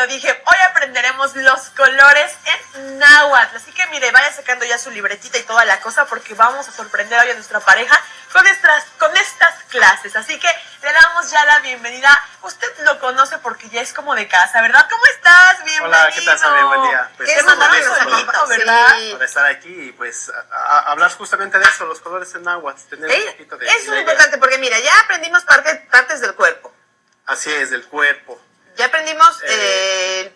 lo dije, hoy aprenderemos los colores en náhuatl. Así que mire, vaya sacando ya su libretita y toda la cosa porque vamos a sorprender hoy a nuestra pareja con estas clases. Así que le damos ya la bienvenida. Usted lo conoce porque ya es como de casa, ¿verdad? ¿Cómo estás? Bienvenido. Hola, ¿qué tal, Sabe? Buen día. Pues, te mandaron un saludito, ¿verdad? Sí. Para estar aquí y pues a hablar justamente de eso, los colores en náhuatl. Tener un poquito de eso es importante porque mira, ya aprendimos partes del cuerpo. Así es, del cuerpo. Ya aprendimos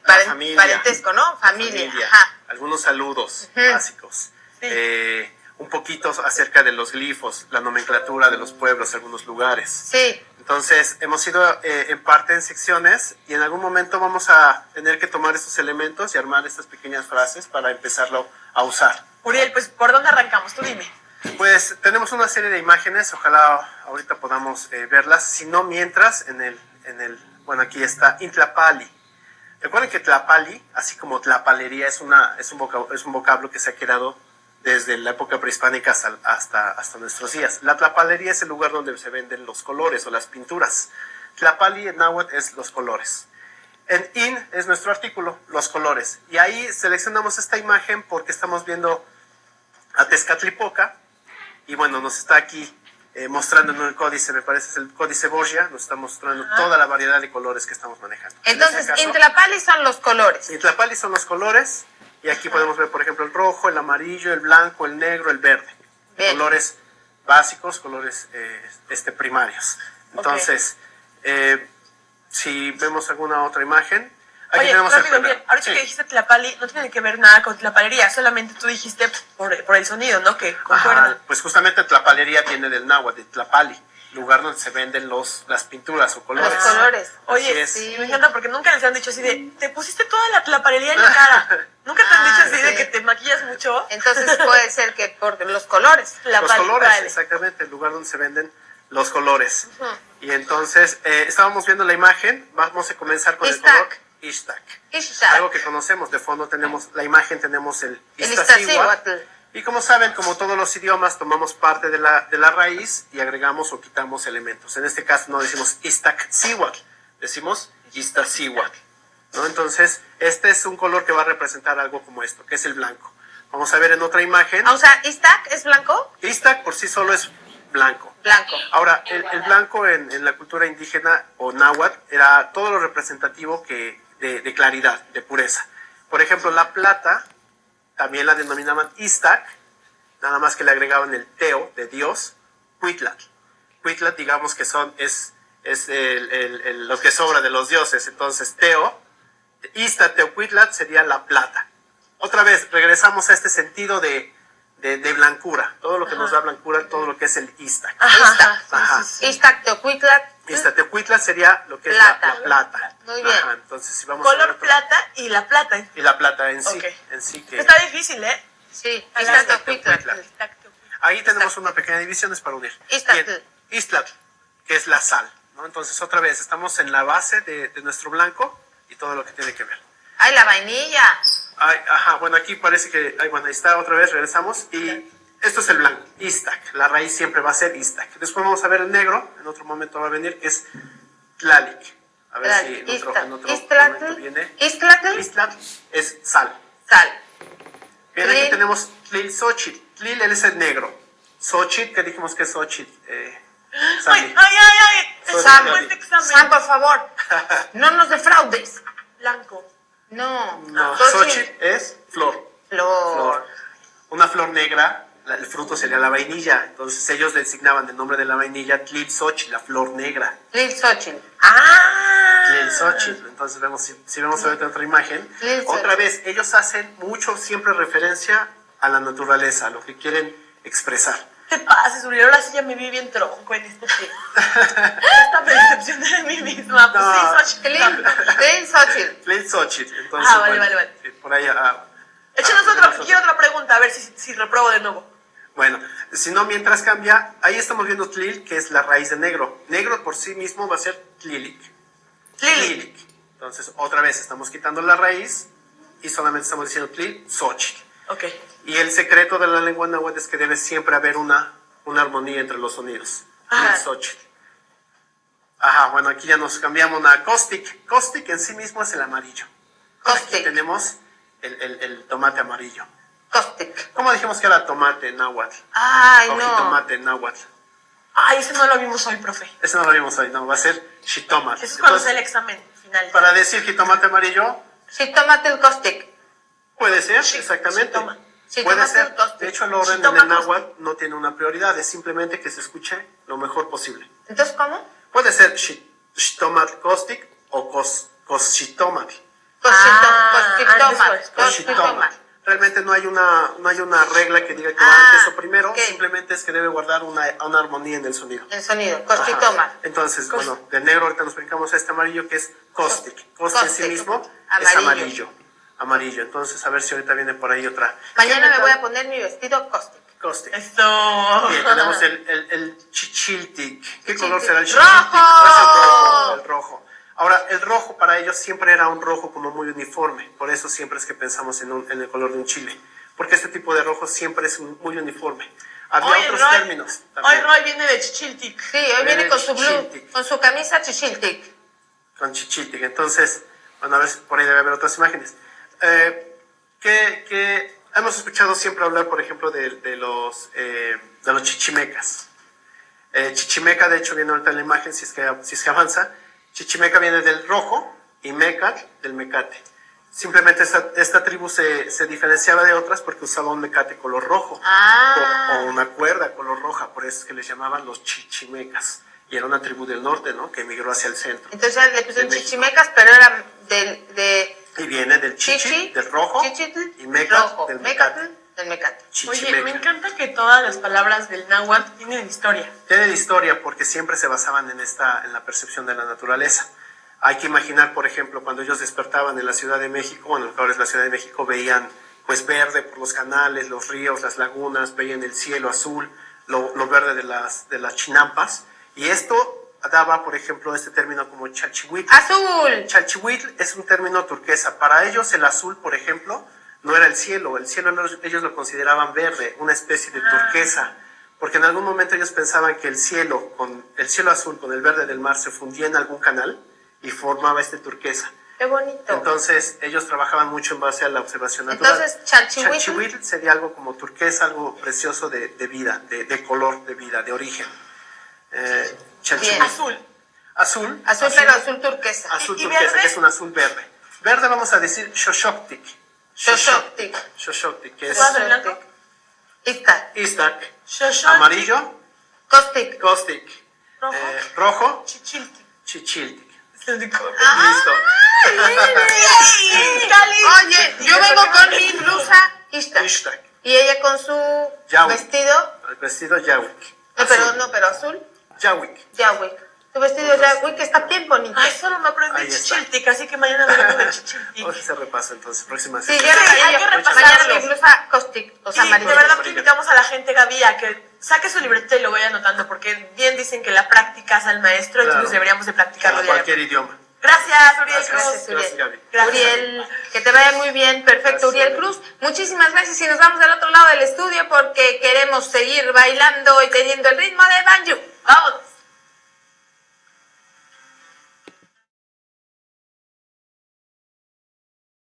parentesco, ¿no? Familia. Ajá. Algunos saludos básicos. Sí. Un poquito acerca de los glifos, la nomenclatura de los pueblos, algunos lugares. Sí. Entonces, hemos ido en parte en secciones y en algún momento vamos a tener que tomar estos elementos y armar estas pequeñas frases para empezarlo a usar. Uriel, pues, ¿por dónde arrancamos? Tú dime. Pues tenemos una serie de imágenes, ojalá ahorita podamos verlas, si no mientras bueno, aquí está Intlapali. Recuerden que Tlapali, así como tlapalería, es un vocablo que se ha quedado desde la época prehispánica hasta nuestros días. La tlapalería es el lugar donde se venden los colores o las pinturas. Tlapali en náhuatl es los colores. En in es nuestro artículo, los colores. Y ahí seleccionamos esta imagen porque estamos viendo a Tezcatlipoca. Y bueno, nos está aquí mostrando en el códice, me parece es el códice Borgia, nos está mostrando toda la variedad de colores que estamos manejando. Entonces, Intlapali son los colores. Intlapali son los colores. Y aquí podemos ver, por ejemplo, el rojo, el amarillo, el blanco, el negro, el verde. Bien. Colores básicos, colores primarios. Entonces, si vemos alguna otra imagen, aquí oye, tenemos rápido, bien, ahorita que dijiste Tlapali, no tiene que ver nada con tlapalería, solamente tú dijiste por el sonido, ¿no? Que concuerda. Pues justamente tlapalería viene del náhuatl, de Tlapali, lugar donde se venden las pinturas o colores. Los colores. Oye, sí, me encanta porque nunca les han dicho así de, te pusiste toda la tlapalería en la cara. Nunca te han dicho así de que te maquillas mucho. Entonces puede ser que por los colores. Los colores, exactamente, el lugar donde se venden los colores. Y entonces, estábamos viendo la imagen, vamos a comenzar con el color Ixtac. Algo que conocemos, de fondo tenemos la imagen, tenemos el Iztaccíhuatl. Y como saben, como todos los idiomas, tomamos parte de la raíz y agregamos o quitamos elementos. En este caso no decimos Iztaccíhuatl, decimos Iztaccíhuatl, ¿no? Entonces, este es un color que va a representar algo como esto, que es el blanco. Vamos a ver en otra imagen. O sea, ¿Ixtac es blanco? Ixtac por sí solo es blanco. Blanco. Ahora, el blanco en la cultura indígena o náhuatl era todo lo representativo de claridad, de pureza. Por ejemplo, la plata también la denominaban Ixtac, nada más que le agregaban el teo de Dios, Cuitlatl. Cuitlatl, digamos que es lo que sobra de los dioses. Entonces, teo, Ixtac, Teocuitlatl sería la plata. Otra vez, regresamos a este sentido de blancura. Todo lo que nos da blancura, todo lo que es el Ixtac. Ixtac, Teocuitlatl. Ixtac, Teocuitlatl sería lo que es la plata. Muy bien. Entonces, si vamos color plata y la plata. Y la plata en sí. Okay. En sí que... Está difícil, ¿eh? Sí, Ixtac, Teocuitlatl. Ahí tenemos una pequeña división, es para unir. Ixtlatl, que es la sal, ¿no? Entonces, otra vez, estamos en la base de nuestro blanco y todo lo que tiene que ver. ¡Ay, la vainilla! Ay, bueno, aquí parece que... ahí está, otra vez, regresamos. Y esto es el blanco, Ixtac. La raíz siempre va a ser Ixtac. Después vamos a ver el negro, en otro momento va a venir, que es Tlalic. A ver si en otro momento viene. Ixtlatl es sal. Sal. Bien, aquí tenemos Tlilxochitl. Tlil es el negro. Xochitl, que dijimos que es Xochitl. Ay. Sam, por favor. No nos defraudes. Blanco. No. Xochitl es flor. Una flor negra, el fruto sería la vainilla. Entonces ellos designaban el nombre de la vainilla Tlilxochitl, la flor negra. Tlilxochitl. Tlilxochitl. Entonces si vemos ahorita otra imagen. Otra vez, ellos hacen siempre referencia a la naturaleza, a lo que quieren expresar. ¿Qué pasa, Uriel? Ahora sí ya me vi bien tronco en este tema. Esta percepción de mí misma. Pues Tlilxochitl. Entonces, vale. Por ahí... quiero otra pregunta, a ver si repruebo de nuevo. Bueno, si no, mientras cambia, ahí estamos viendo tlil, que es la raíz de negro. Negro por sí mismo va a ser tlilic. Tlilic. Entonces, otra vez, estamos quitando la raíz y solamente estamos diciendo Tlilxochitl. Okay. Y el secreto de la lengua náhuatl es que debe siempre haber una armonía entre los sonidos. Tlilxochitl. Bueno, aquí ya nos cambiamos a caustic. Caustic en sí mismo es el amarillo. Aquí Caustic. tenemos el tomate amarillo. Caustic. ¿Cómo dijimos que era tomate en náhuatl? Ay, O no. jitomate en náhuatl. Ay, ese no lo vimos hoy, profe. Ese no lo vimos hoy, no, va a ser jitomate. Eso es cuando Entonces, sea el examen final. para decir jitomate amarillo, Sí, tómate el caustic. puede ser, Sí, exactamente. jitoma. Sí, Puede tómate ser. el caustic. De hecho, el orden en Jitoma el náhuatl no tiene una prioridad, es simplemente que se escuche lo mejor posible. Entonces, ¿cómo? Puede ser shitomat caustic o coschitomate. antes Coschitomate. Realmente no hay una regla que diga que va Ah, antes o primero, ok. simplemente es que debe guardar una armonía en el sonido. El sonido, Ajá. costitoma. Entonces, bueno, del negro ahorita nos brincamos a este amarillo que es caustic. Caustic en sí Caustic. mismo es Amarillo. amarillo. Amarillo. Entonces, a ver si ahorita viene por ahí otra. Mañana ¿Qué me voy a metal? poner mi vestido caustic. Caustic. Esto. Bien, tenemos el chichiltic. ¿Qué color será el ¡Rojo! chichiltic? Es el rojo. El rojo. Ahora, el rojo para ellos siempre era un rojo como muy uniforme. Por eso siempre es que pensamos en el color de un chile. Porque este tipo de rojo siempre es muy uniforme. Había Hoy otros Roy- términos Hoy también. Roy viene de Chichiltic. Sí, hoy viene con su blue, Chichiltic. con su camisa chichiltic. Con chichiltic. Entonces, bueno, a ver si por ahí debe haber otras imágenes. Que hemos escuchado siempre hablar, por ejemplo, de los chichimecas. Chichimeca, de hecho, viene ahorita en la imagen, si es que avanza. Chichimeca viene del rojo y meca del mecate. Simplemente esta tribu se diferenciaba de otras porque usaba un mecate color rojo Ah. o una cuerda color roja, por eso es que les llamaban los chichimecas. Y era una tribu del norte, ¿no? Que emigró hacia el centro. Entonces le pusieron De México. chichimecas, pero era de Y viene del chichi, del rojo, chichitl, y meca rojo, del mecatl, mecate. del mecate. Oye, Chichimeca. me encanta que todas las palabras del náhuatl tienen historia. Tienen historia porque siempre se basaban en la percepción de la naturaleza. Hay que imaginar, por ejemplo, cuando ellos despertaban en la Ciudad de México, bueno, ahora es la Ciudad de México, veían pues verde por los canales, los ríos, las lagunas, veían el cielo azul, lo verde de las chinampas, y esto daba, por ejemplo, este término como chalchihuitl. Azul. Chalchihuitl es un término turquesa. Para ellos el azul, por ejemplo, no era el cielo ellos lo consideraban verde, una especie de turquesa, porque en algún momento ellos pensaban que el cielo azul con el verde del mar se fundía en algún canal y formaba este turquesa. Qué bonito. Entonces ellos trabajaban mucho en base a la observación natural. Entonces, chalchihuitl. Chalchihuitl sería algo como turquesa, algo precioso de vida, de color, de vida, de origen. Chalchihuitl. Azul. Azul. Azul, pero azul turquesa. Azul ¿Y turquesa, verde? que es un azul verde. Verde vamos a decir shoshoktik. Shoshoktik. Shoshoktik, que es ¿Cuál? ¿De blanco? Ista. istak. Shoshoktik. Amarillo, Caustic. caustic. Rojo. Rojo, Chichiltic. chichiltic. Listo. Listo. Oye, yo vengo con mi blusa Ista. Ishtak. Y ella con su Yawik. vestido. El vestido Yawik. No, pero azul. Yawik. Yawik. Tu vestido Yawik está bien bonito. Ay, solo me aprendí Ahí está. Chichiltic, así que mañana veremos de Chichiltic. Vamos a hacer repaso entonces, próxima Sí, sesión. yo hay que mañana repasarlos. mi blusa caustic, o sea, Y amarillo. de verdad que Amarillo. invitamos a la gente, Gaby, a que saque su libretita y lo vaya anotando, porque bien dicen que la práctica es al maestro, Claro. entonces deberíamos de practicarlo Para cualquier diariamente. idioma. Gracias, Uriel Gracias. Cruz. Gracias, Gaby. Gracias. Uriel, que te vaya muy bien, perfecto, Gracias, Uriel Gaby. Cruz. Muchísimas gracias y nos vamos del otro lado del estudio porque queremos seguir bailando y teniendo el ritmo de